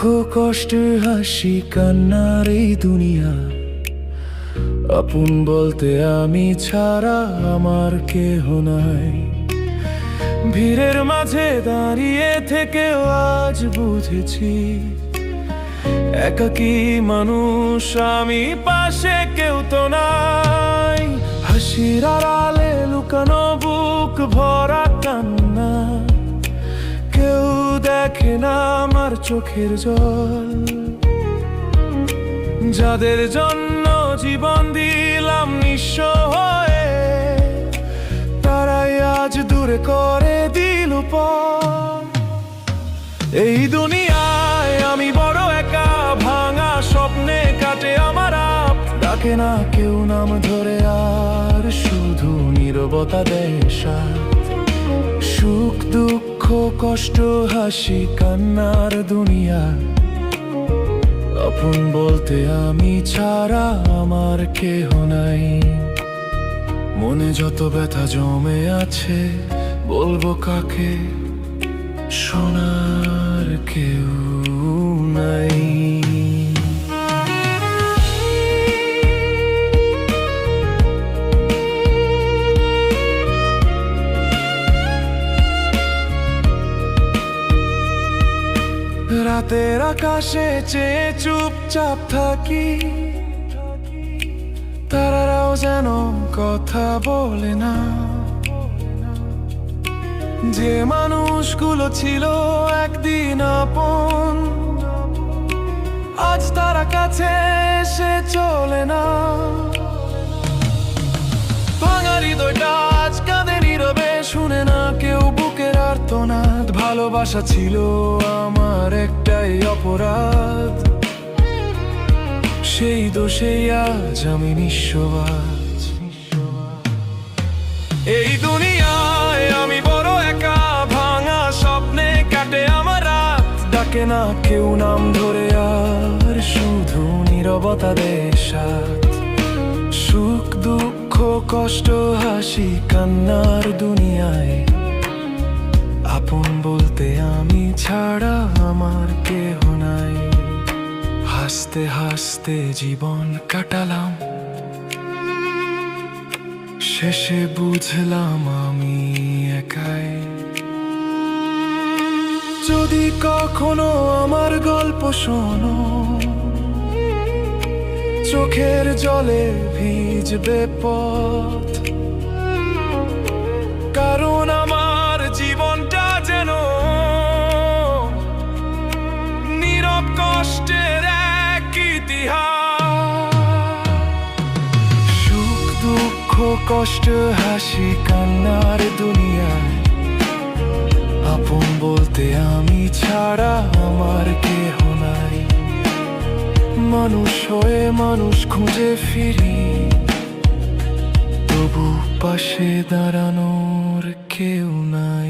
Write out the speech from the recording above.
কষ্ট হাসি কান্নার এই দুনিয়া, আপন বলতে আমি ছাড়া আমার কেহ নাই। ভিড়ের মাঝে দাঁড়িয়ে থেকেও আজ বুঝেছি, একাকী মানুষ আমি, পাশে কেউ তো নাই। হাসির আড়ালে লুকানো বুক ভরা কান্না, কেউ দেখে না আমার চোখের জল। যাদের জন্য জীবন দিলাম নিঃস্ব হয়ে, তারাই আজ দূরে করে দিল পর। এই দুনিয়ায় আমি বড় একা, ভাঙা স্বপ্নে কাটে আমার রাত। ডাকে না কেউ নাম ধরে, আর শুধু নীরবতা দেয় সাথ। সুখ দুঃখ কষ্ট হাসি কান্নার দুনিয়া, আপন বলতে আমি ছাড়া আমার কেহ নাই। মনে যত ব্যথা জমে আছে, বলবো কাকে, শোনার কেউ নাই। রাতের আকাশে চেয়ে চুপচাপ থাকি, তারারাও যেন কথা বলে না। যে মানুষগুলো ছিল একদিন আপন, আজ তারা কাছে এসে চলে না। ভাঙা হৃদয়টা আজ কাঁদে নীরবে, শুনে না কেউ বুকের আর্তনাদ। ভালোবাসা ছিল আমার একটাই অপরাধ, সেই দোষেই আজ আমি নিঃস্ব। এই দুনিয়ায় আমি বড় একা, ভাঙা স্বপ্নে কাটে আমার রাত। ডাকে না কেউ নাম ধরে, আর শুধু নীরবতা দেয় সাথ। সুখ দুঃখ কষ্ট হাসি কান্নার দুনিয়ায়, আপন বলতে আমি ছাড়া আমার কেহ নাই। হাসতে হাসতে জীবন কাটালাম, শেষে বুঝলাম আমি একাই। যদি কখনো আমার গল্প শোনো, চোখের জলে ভিজবে পথ। কারণ আমার জীবনটা যেন নীরব কষ্টের এক ইতিহাস। সুখ দুঃখ কষ্ট হাসি কান্নার দুনিয়ায়, আপন বলতে আমি ছাড়া আমার কেহ নাই। মানুষ হয়ে মানুষ খুঁজে ফিরি, তবু পাশে দাঁড়ানোর কেউ নাই।